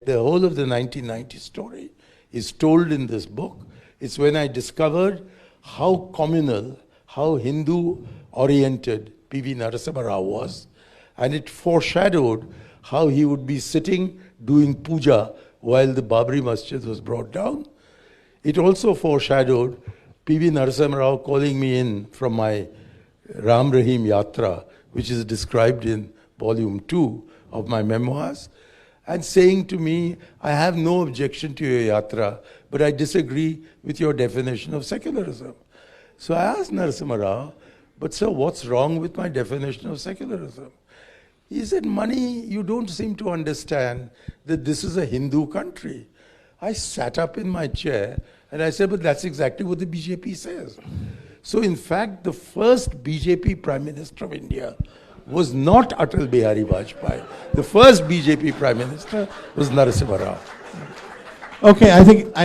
The whole of the 1990 story is told in this book. It's when I discovered how communal, how Hindu-oriented PVNarasimhaRao was. And it foreshadowed how he would be sitting doing puja while the Babri Masjid was brought down. It also foreshadowed PVNarasimhaRao calling me in from my Ram Rahim Yatra, which is described in volume 2 of my memoirs, and saying to me, I have no objection to your yatra, but I disagree with your definition of secularism. So I asked Narasimha, but sir, what's wrong with my definition of secularism? He said, Mani, you don't seem to understand that this is a Hindu country. I sat up in my chair and I said, but that's exactly what the BJP says. So in fact, the first BJP Prime Minister of India was not Atal Bihari Vajpayee. The first BJP Prime Minister was Narasimha Rao. Okay, I think